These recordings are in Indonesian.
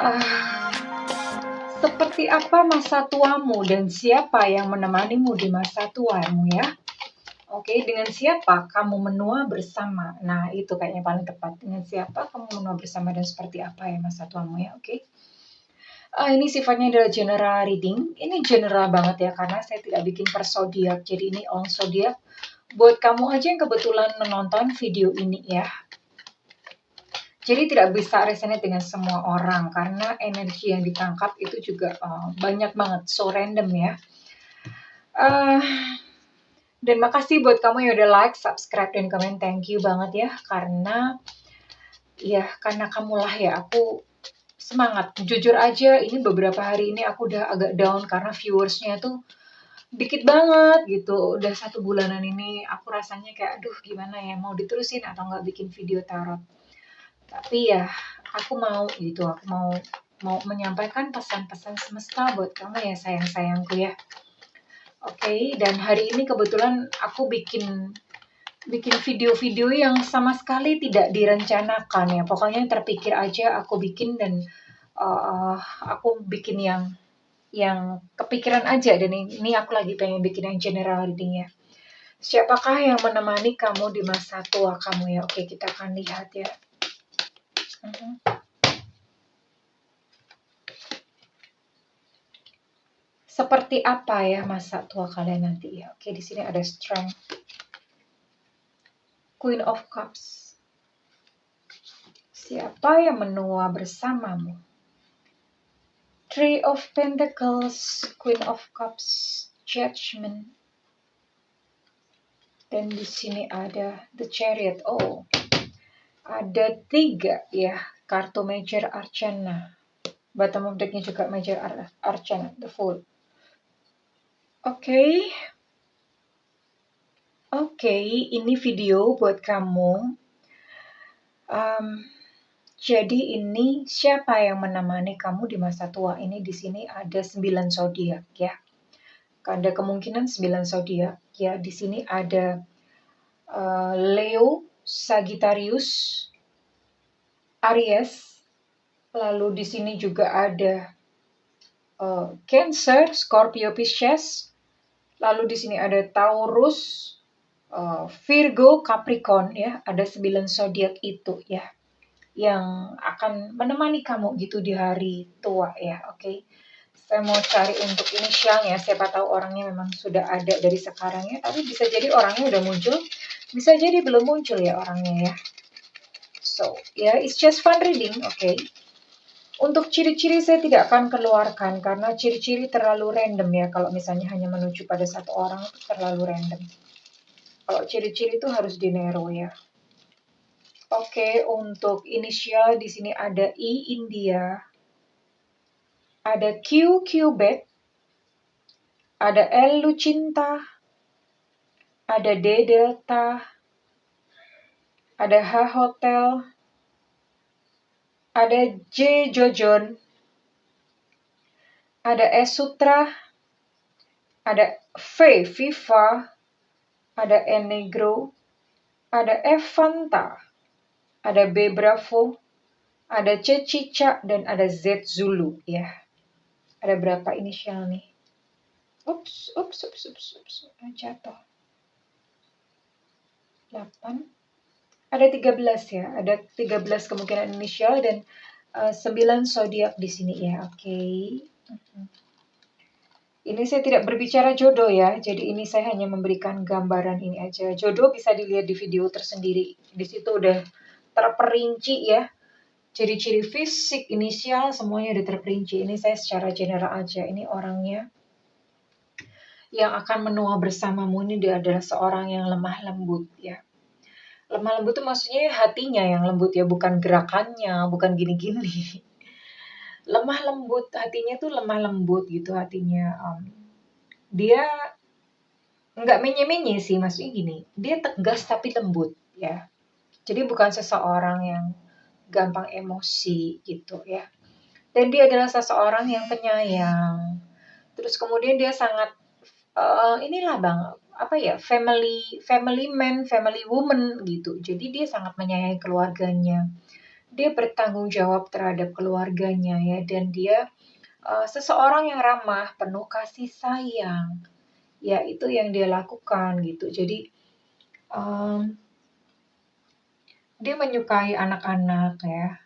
Ah, seperti apa masa tuamu dan siapa yang menemanimu di masa tuamu ya? Oke, dengan siapa kamu menua bersama? Nah, itu kayaknya paling tepat. Dengan siapa kamu menua bersama dan seperti apa ya masa tuamu ya? Oke. Ini sifatnya adalah general reading. Ini general banget ya karena saya tidak bikin per zodiak. Jadi ini all zodiak. Buat kamu aja yang kebetulan menonton video ini ya. Jadi tidak bisa resonate dengan semua orang karena energi yang ditangkap itu juga banyak banget, so random ya. Dan makasih buat kamu yang udah like, subscribe, dan komen. Thank you banget ya karena kamulah ya aku semangat. Jujur aja ini beberapa hari ini aku udah agak down karena viewersnya tuh dikit banget gitu. Udah 1 bulanan ini aku rasanya kayak aduh gimana ya, mau diterusin atau nggak bikin video tarot. Tapi ya aku mau gitu, aku mau menyampaikan pesan-pesan semesta buat kamu ya sayang-sayangku ya. Oke, dan hari ini kebetulan aku bikin video-video yang sama sekali tidak direncanakan ya. Pokoknya yang terpikir aja aku bikin dan aku bikin yang kepikiran aja. Dan ini aku lagi pengen bikin yang general reading ya. Siapakah yang menemani kamu di masa tua kamu ya? Oke, kita akan lihat ya. Seperti apa ya masa tua kalian nanti ya? Oke, di sini ada Strength, Queen of Cups. Siapa yang menua bersamamu? Three of Pentacles, Queen of Cups, Judgment. Dan di sini ada The Chariot. Oh, ada 3 ya kartu Major Arcana. Bottom of decknya juga Major Arcana, The Fool. Oke, ini video buat kamu. Jadi ini siapa yang menemani kamu di masa tua ini? Di sini ada 9 zodiak ya. Ada kemungkinan 9 zodiak ya. Di sini ada Leo, Sagittarius, Aries. Lalu di sini juga ada Cancer, Scorpio, Pisces. Lalu di sini ada Taurus, Virgo, Capricorn ya. Ada 9 zodiak itu ya yang akan menemani kamu gitu di hari tua ya. Oke. Saya mau cari untuk inisialnya, siapa tahu orangnya memang sudah ada dari sekarang ya, tapi bisa jadi orangnya udah muncul, bisa jadi belum muncul ya orangnya ya. So, ya, it's just fun reading, oke. Untuk ciri-ciri saya tidak akan keluarkan karena ciri-ciri terlalu random ya. Kalau misalnya hanya menuju pada satu orang itu terlalu random. Kalau ciri-ciri itu harus dinero ya. Oke, untuk inisial di sini ada I India, ada Q Quebec, ada L Lucinta, ada D Delta, ada H Hotel, ada J Jojon, ada S Sutra, ada V Viva, ada N Negro, ada F Fanta, ada B Bravo, ada C Cica, dan ada Z Zulu ya. Ada berapa inisial nih? Ups, jatuh. 8. Ada 13 ya. Ada 13 kemungkinan inisial dan 9 zodiak di sini ya. Oke. Ini saya tidak berbicara jodoh ya. Jadi ini saya hanya memberikan gambaran ini aja. Jodoh bisa dilihat di video tersendiri. Di situ udah terperinci ya. Ciri-ciri fisik, inisial, semuanya udah terperinci. Ini saya secara general aja. Ini orangnya yang akan menua bersamamu ini dia adalah seorang yang lemah lembut ya. Lemah lembut itu maksudnya hatinya yang lembut ya, bukan gerakannya, bukan gini-gini. Lemah lembut, hatinya tuh lemah lembut gitu hatinya. Dia nggak menye-menye sih, maksudnya gini. Dia tegas tapi lembut ya. Jadi bukan seseorang yang gampang emosi gitu ya. Dan dia adalah seseorang yang penyayang. Terus kemudian dia sangat family man, family woman gitu. Jadi dia sangat menyayangi keluarganya. dia bertanggung jawab terhadap keluarganya ya, dan dia seseorang yang ramah, penuh kasih sayang. Ya, itu yang dia lakukan gitu. Jadi dia menyukai anak-anak ya.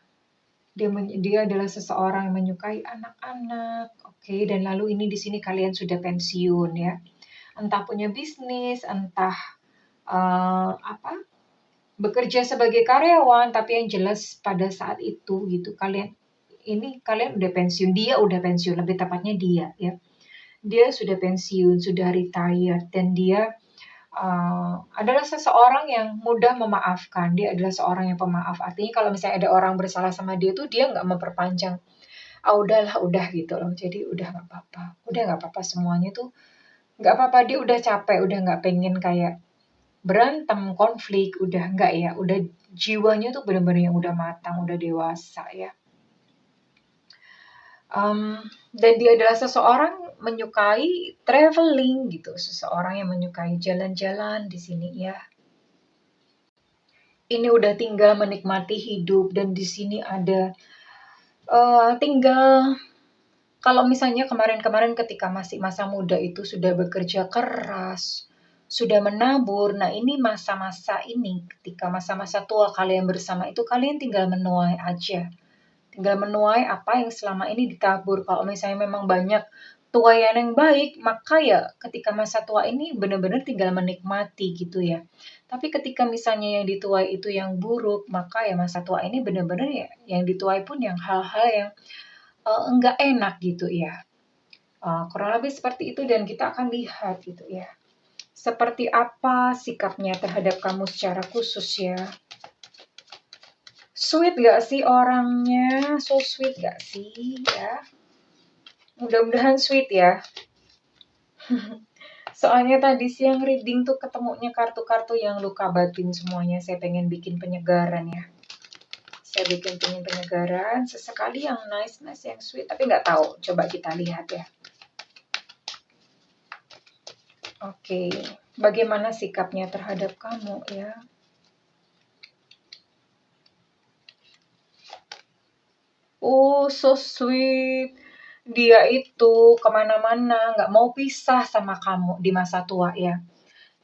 Dia adalah seseorang yang menyukai anak-anak. Oke, dan lalu ini di sini kalian sudah pensiun ya. Entah punya bisnis, entah apa bekerja sebagai karyawan, tapi yang jelas pada saat itu gitu kalian udah pensiun, dia udah pensiun, lebih tepatnya dia ya. Dia sudah pensiun, sudah retired, dan dia adalah seseorang yang mudah memaafkan. Dia adalah seorang yang pemaaf. Artinya kalau misalnya ada orang bersalah sama dia tuh dia nggak memperpanjang. Ah udahlah, udah gitu loh. Jadi udah nggak apa-apa. Udah nggak apa-apa semuanya tuh. Nggak apa-apa, dia udah capek, udah nggak pengen kayak berantem, konflik, udah nggak ya. Udah jiwanya tuh benar-benar yang udah matang, udah dewasa ya. Dan dia adalah seseorang menyukai traveling gitu, seseorang yang menyukai jalan-jalan di sini ya. Ini udah tinggal menikmati hidup, dan di sini ada tinggal kalau misalnya kemarin-kemarin ketika masih masa muda itu sudah bekerja keras, sudah menabur. Nah, ini masa-masa ini ketika masa-masa tua kalian bersama itu kalian tinggal menuai aja. Tinggal menuai apa yang selama ini ditabur. Kalau misalnya memang banyak tuaian yang baik, maka ya ketika masa tua ini benar-benar tinggal menikmati gitu ya. Tapi ketika misalnya yang dituai itu yang buruk, maka ya masa tua ini benar-benar ya yang dituai pun yang hal-hal yang enggak enak gitu ya. Kurang lebih seperti itu, dan kita akan lihat gitu ya. Seperti apa sikapnya terhadap kamu secara khusus ya. Sweet gak sih orangnya? So sweet gak sih ya? Mudah-mudahan sweet ya. Soalnya tadi siang reading tuh ketemunya kartu-kartu yang luka batin semuanya. Saya pengen bikin penyegaran ya. Saya bikin penyegaran. Sesekali yang nice, yang sweet. Tapi nggak tahu. Coba kita lihat ya. Oke. Bagaimana sikapnya terhadap kamu ya? Oh, so sweet. Dia itu kemana-mana, nggak mau pisah sama kamu di masa tua ya.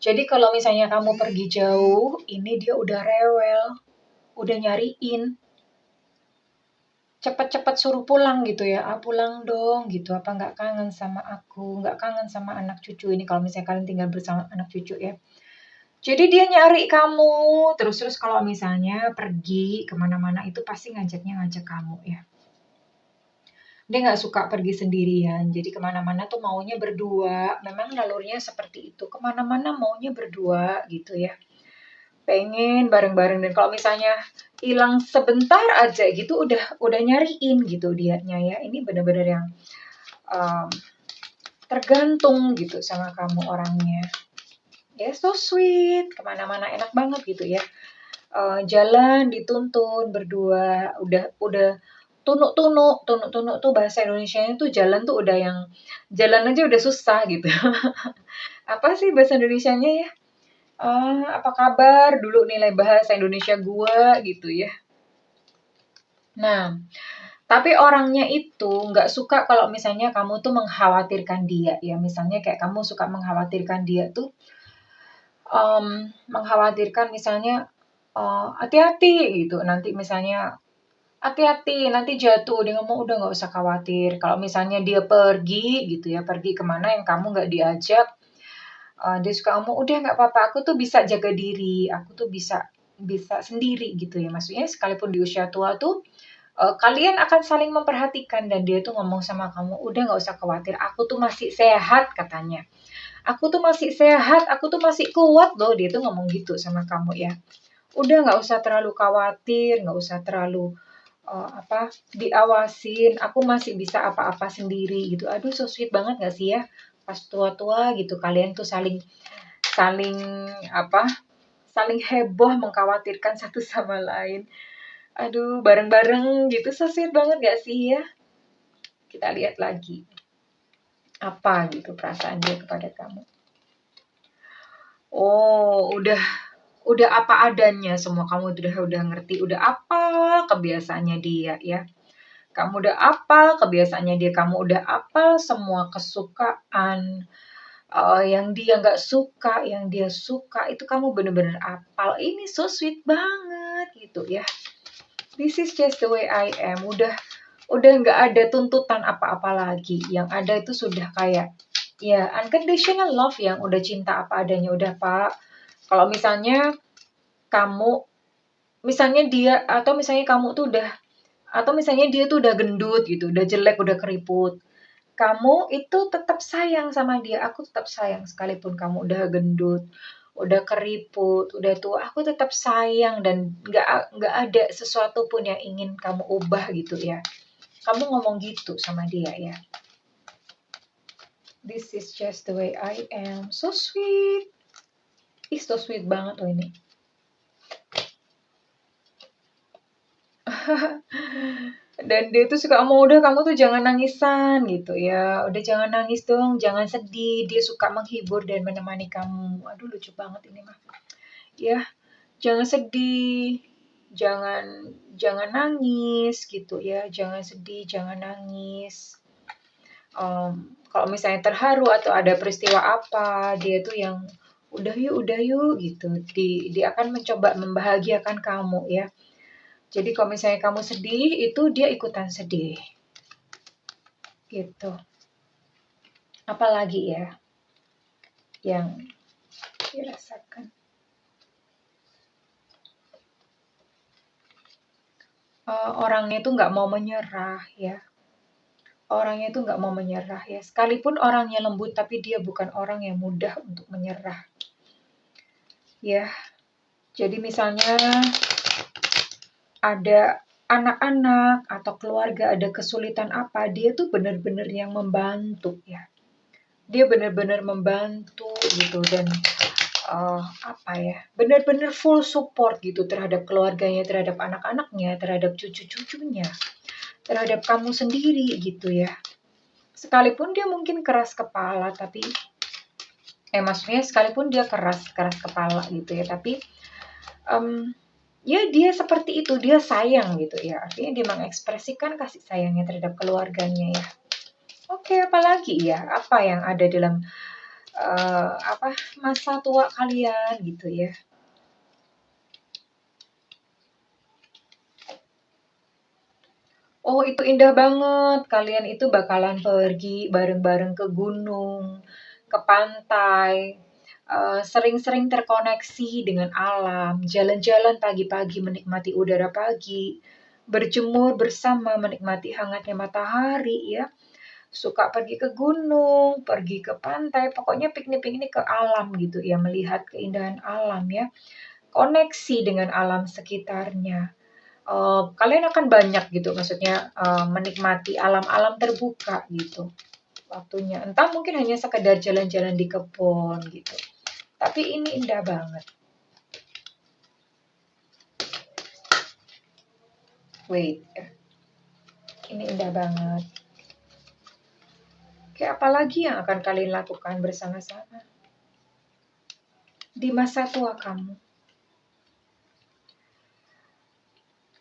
Jadi kalau misalnya kamu pergi jauh, ini dia udah rewel, udah nyariin. Cepet-cepet suruh pulang gitu ya. Ah, pulang dong gitu. Apa nggak kangen sama aku? Nggak kangen sama anak cucu ini kalau misalnya kalian tinggal bersama anak cucu ya. Jadi dia nyari kamu. Terus kalau misalnya pergi kemana-mana itu pasti ngajak kamu ya. Dia nggak suka pergi sendirian, jadi kemana-mana tuh maunya berdua. Memang nalurnya seperti itu, kemana-mana maunya berdua gitu ya. Pengen bareng-bareng, dan kalau misalnya hilang sebentar aja gitu udah nyariin gitu dianya ya. Ini bener-bener yang tergantung gitu sama kamu orangnya. Ya so sweet, kemana-mana enak banget gitu ya. Jalan dituntun berdua, udah tunuk-tunuk tuh bahasa Indonesianya tuh jalan tuh udah yang jalan aja udah susah gitu. Apa sih bahasa Indonesianya ya? Apa kabar? Dulu nilai bahasa Indonesia gua gitu ya. Nah, tapi orangnya itu nggak suka kalau misalnya kamu tuh mengkhawatirkan dia ya. Misalnya kayak kamu suka mengkhawatirkan dia tuh, mengkhawatirkan misalnya, hati-hati gitu. Nanti misalnya hati-hati, nanti jatuh. Dia ngomong, "Udah nggak usah khawatir." Kalau misalnya dia pergi gitu ya, pergi kemana yang kamu nggak diajak, dia suka ngomong, "Udah nggak apa-apa, aku tuh bisa jaga diri, aku tuh bisa bisa sendiri," gitu ya. Maksudnya sekalipun di usia tua tuh, kalian akan saling memperhatikan, dan dia tuh ngomong sama kamu, "Udah nggak usah khawatir, aku tuh masih sehat," katanya. "Aku tuh masih sehat, aku tuh masih kuat loh," dia tuh ngomong gitu sama kamu ya. Udah nggak usah terlalu khawatir, nggak usah terlalu diawasin, aku masih bisa apa-apa sendiri gitu. Aduh so sweet banget gak sih ya? Pas tua-tua gitu kalian tuh saling saling apa, saling heboh mengkhawatirkan satu sama lain. Aduh bareng-bareng gitu so sweet banget gak sih ya? Kita lihat lagi. Apa gitu perasaan dia kepada kamu. Oh, udah udah apa adanya semua, kamu udah ngerti, udah apa kebiasaannya dia ya. Kamu udah apal kebiasaannya dia, kamu udah apal semua kesukaan, yang dia nggak suka, yang dia suka, itu kamu bener-bener apal. Ini so sweet banget gitu ya. This is just the way I am. Udah nggak ada tuntutan apa-apa lagi. Yang ada itu sudah kayak ya unconditional love, yang udah cinta apa adanya. Udah Pak, kalau misalnya kamu, misalnya dia, atau misalnya kamu tuh udah, atau misalnya dia tuh udah gendut gitu, udah jelek, udah keriput, kamu itu tetap sayang sama dia. Aku tetap sayang sekalipun kamu udah gendut, udah keriput, udah tua, aku tetap sayang, dan nggak ada sesuatu pun yang ingin kamu ubah gitu ya. Kamu ngomong gitu sama dia ya. This is just the way I am. So sweet. Ih, so sweet banget loh ini. Dan dia tuh suka ngomong, udah kamu tuh jangan nangisan gitu ya. Udah jangan nangis dong, jangan sedih. Dia suka menghibur dan menemani kamu. Aduh, lucu banget ini mah. Ya, jangan sedih. Jangan jangan nangis gitu ya. Jangan sedih, jangan nangis. Kalau misalnya terharu atau ada peristiwa apa, dia tuh yang udah yuk gitu. Dia akan mencoba membahagiakan kamu ya. Jadi kalau misalnya kamu sedih, itu dia ikutan sedih. Gitu. Apalagi ya yang dirasakan. Orangnya itu nggak mau menyerah ya. Orangnya itu nggak mau menyerah ya. Sekalipun orangnya lembut, tapi dia bukan orang yang mudah untuk menyerah. Ya, jadi misalnya ada anak-anak atau keluarga ada kesulitan apa, dia tuh benar-benar yang membantu ya. Dia benar-benar membantu gitu, dan apa ya, benar-benar full support gitu terhadap keluarganya, terhadap anak-anaknya, terhadap cucu-cucunya, terhadap kamu sendiri gitu ya. Sekalipun dia mungkin keras kepala, tapi maksudnya sekalipun dia keras kepala gitu ya, tapi ya dia seperti itu, dia sayang gitu ya. Artinya dia mengekspresikan kasih sayangnya terhadap keluarganya ya. Oke, apalagi ya? Apa yang ada dalam masa tua kalian gitu ya? Oh, itu indah banget. Kalian itu bakalan pergi bareng-bareng ke gunung, ke pantai, sering-sering terkoneksi dengan alam, jalan-jalan pagi-pagi menikmati udara pagi, berjemur bersama menikmati hangatnya matahari ya. Suka pergi ke gunung, pergi ke pantai, pokoknya piknik-piknik ke alam gitu ya, melihat keindahan alam ya. Koneksi dengan alam sekitarnya. Kalian akan banyak gitu, maksudnya menikmati alam-alam terbuka gitu waktunya. Entah mungkin hanya sekedar jalan-jalan di kebun gitu. Tapi ini indah banget. Wait, ini indah banget. Kayak apa lagi yang akan kalian lakukan bersama-sama di masa tua kamu?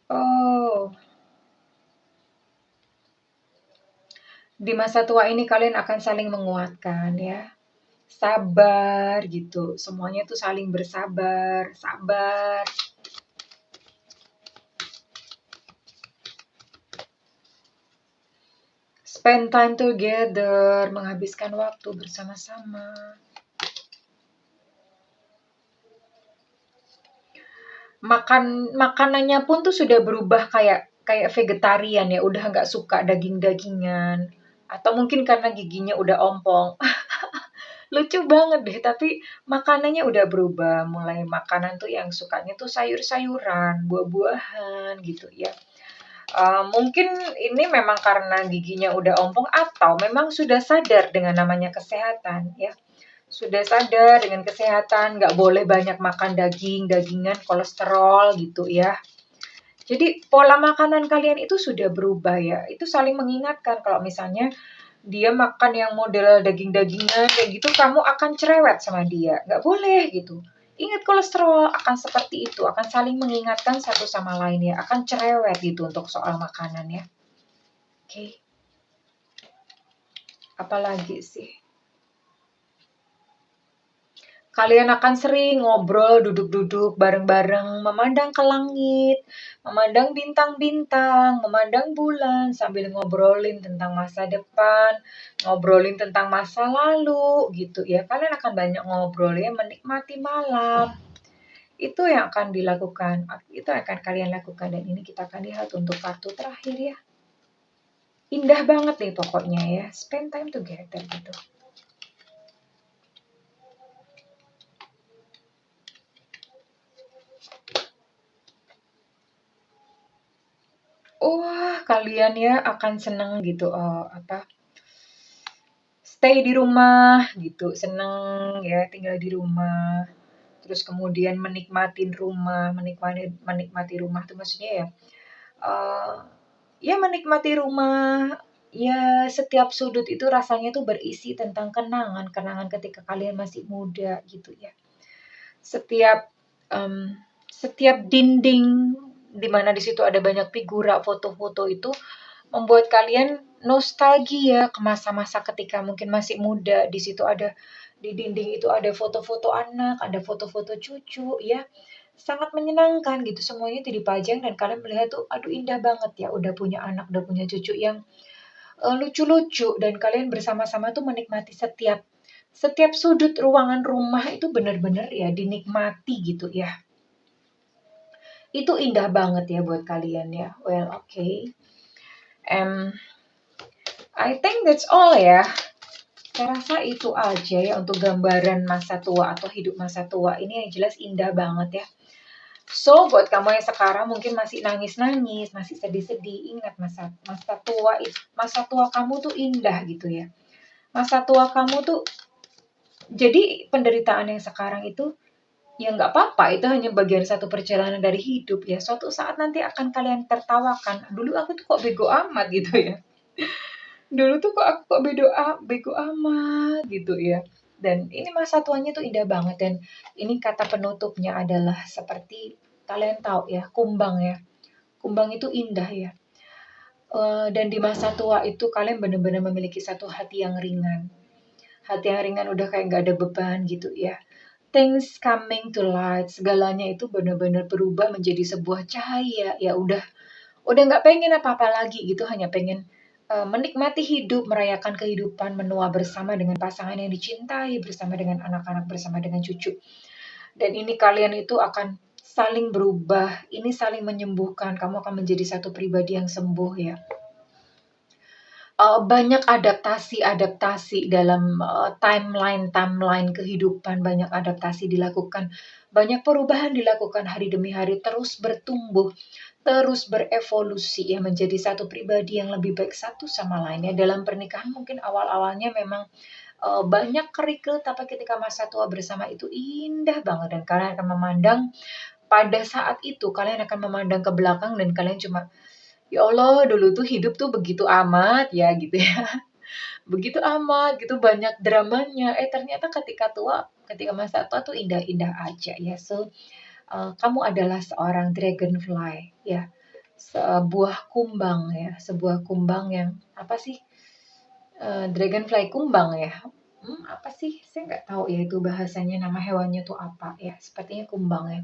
Oh, di masa tua ini kalian akan saling menguatkan ya. Sabar gitu. Semuanya tuh saling bersabar, sabar. Spend time together, menghabiskan waktu bersama-sama. Makanannya pun tuh sudah berubah kayak vegetarian ya, udah nggak suka daging-dagingan. Atau mungkin karena giginya udah ompong. Lucu banget deh, tapi makanannya udah berubah. Mulai makanan tuh yang sukanya tuh sayur-sayuran, buah-buahan gitu ya. Mungkin ini memang karena giginya udah ompong, atau memang sudah sadar dengan namanya kesehatan ya. Sudah sadar dengan kesehatan, nggak boleh banyak makan daging, dagingan, kolesterol gitu ya. Jadi pola makanan kalian itu sudah berubah ya. Itu saling mengingatkan kalau misalnya dia makan yang model daging-dagingan kayak gitu, kamu akan cerewet sama dia. Nggak boleh gitu. Ingat kolesterol akan seperti itu, akan saling mengingatkan satu sama lain ya, akan cerewet gitu untuk soal makanan ya. Oke. Apalagi sih? Kalian akan sering ngobrol, duduk-duduk bareng-bareng, memandang ke langit, memandang bintang-bintang, memandang bulan, sambil ngobrolin tentang masa depan, ngobrolin tentang masa lalu, gitu ya. Kalian akan banyak ngobrol ya, menikmati malam. Itu yang akan dilakukan, itu yang akan kalian lakukan. Dan ini kita akan lihat untuk kartu terakhir ya. Indah banget nih pokoknya ya, spend time together gitu. Wah, kalian ya akan seneng gitu, stay di rumah gitu, seneng ya tinggal di rumah. Terus kemudian menikmatin rumah, menikmati rumah tuh maksudnya ya, ya menikmati rumah, ya setiap sudut itu rasanya tuh berisi tentang kenangan-kenangan ketika kalian masih muda gitu ya. Setiap, setiap dinding di mana di situ ada banyak figura foto-foto itu membuat kalian nostalgia ke masa-masa ketika mungkin masih muda. Di situ ada di dinding itu ada foto-foto anak, ada foto-foto cucu ya. Sangat menyenangkan gitu semuanya itu dipajang dan kalian melihat tuh aduh indah banget ya udah punya anak, udah punya cucu yang lucu-lucu dan kalian bersama-sama tuh menikmati setiap setiap sudut ruangan rumah itu benar-benar ya dinikmati gitu ya. Itu indah banget ya buat kalian ya. Well, okay. I think that's all ya. Saya rasa itu aja ya untuk gambaran masa tua atau hidup masa tua. Ini yang jelas indah banget ya. So, buat kamu yang sekarang mungkin masih nangis-nangis, masih sedih-sedih, ingat masa tua kamu tuh indah gitu ya. Masa tua kamu tuh jadi penderitaan yang sekarang itu ya nggak apa-apa, itu hanya bagian satu perjalanan dari hidup ya. Suatu saat nanti akan kalian tertawakan. Dulu aku tuh kok bego amat gitu ya. Dulu tuh kok aku kok bego amat gitu ya. Dan ini masa tuanya tuh indah banget dan ini kata penutupnya adalah seperti kalian tahu ya, kumbang ya. Kumbang itu indah ya. Dan di masa tua itu kalian benar-benar memiliki satu hati yang ringan. Hati yang ringan udah kayak nggak ada beban gitu ya. Things coming to light, segalanya itu benar-benar berubah menjadi sebuah cahaya. Ya udah nggak pengen apa-apa lagi gitu, hanya pengen menikmati hidup, merayakan kehidupan, menua bersama dengan pasangan yang dicintai, bersama dengan anak-anak, bersama dengan cucu. Dan ini kalian itu akan saling berubah, ini saling menyembuhkan, kamu akan menjadi satu pribadi yang sembuh ya. Banyak adaptasi-adaptasi dalam, timeline kehidupan, banyak adaptasi dilakukan, banyak perubahan dilakukan hari demi hari, terus bertumbuh, terus berevolusi ya menjadi satu pribadi yang lebih baik satu sama lainnya. Dalam pernikahan mungkin awal-awalnya memang, banyak kerikil, tapi ketika masa tua bersama itu indah banget dan kalian akan memandang pada saat itu kalian akan memandang ke belakang dan kalian cuma, "Ya Allah, dulu tuh hidup tuh begitu amat ya," gitu ya. Begitu amat, gitu banyak dramanya. Ternyata ketika masa tua tuh indah-indah aja ya. So, kamu adalah seorang dragonfly ya, sebuah kumbang yang apa sih, dragonfly kumbang ya? Apa sih? Saya nggak tahu ya itu bahasanya nama hewannya tuh apa ya, sepertinya kumbang ya.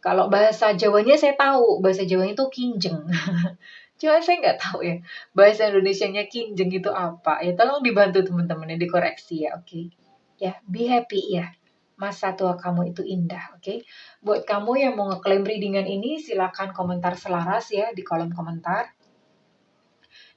Kalau bahasa Jawanya saya tahu, bahasa Jawanya tuh kinjeng. Cuma saya nggak tahu ya, bahasa Indonesianya kinjeng itu apa, ya tolong dibantu teman-teman ya, dikoreksi ya, oke. Ya, be happy ya, masa tua kamu itu indah, oke. Buat kamu yang mau ngeklaim readingan ini, silakan komentar selaras ya di kolom komentar.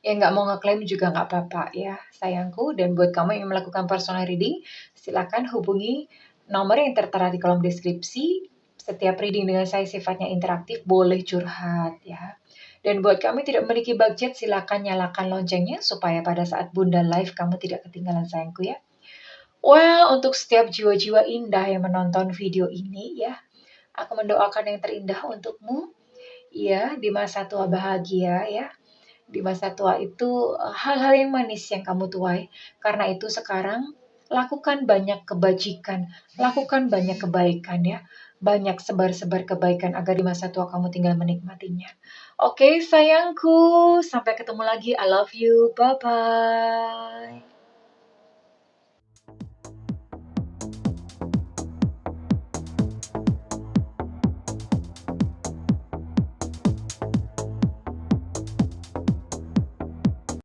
Yang nggak mau ngeklaim juga nggak apa-apa ya, sayangku. Dan buat kamu yang ingin melakukan personal reading, silakan hubungi nomor yang tertera di kolom deskripsi. Setiap reading dengan saya sifatnya interaktif, boleh curhat ya. Dan buat kami tidak memiliki budget, silakan nyalakan loncengnya supaya pada saat Bunda live kamu tidak ketinggalan sayangku ya. Well, untuk setiap jiwa-jiwa indah yang menonton video ini ya, aku mendoakan yang terindah untukmu ya di masa tua bahagia ya. Di masa tua itu hal-hal yang manis yang kamu tuai. Karena itu sekarang lakukan banyak kebajikan, lakukan banyak kebaikan ya. Banyak sebar-sebar kebaikan agar di masa tua kamu tinggal menikmatinya. Oke, sayangku, sampai ketemu lagi. I love you. Bye-bye.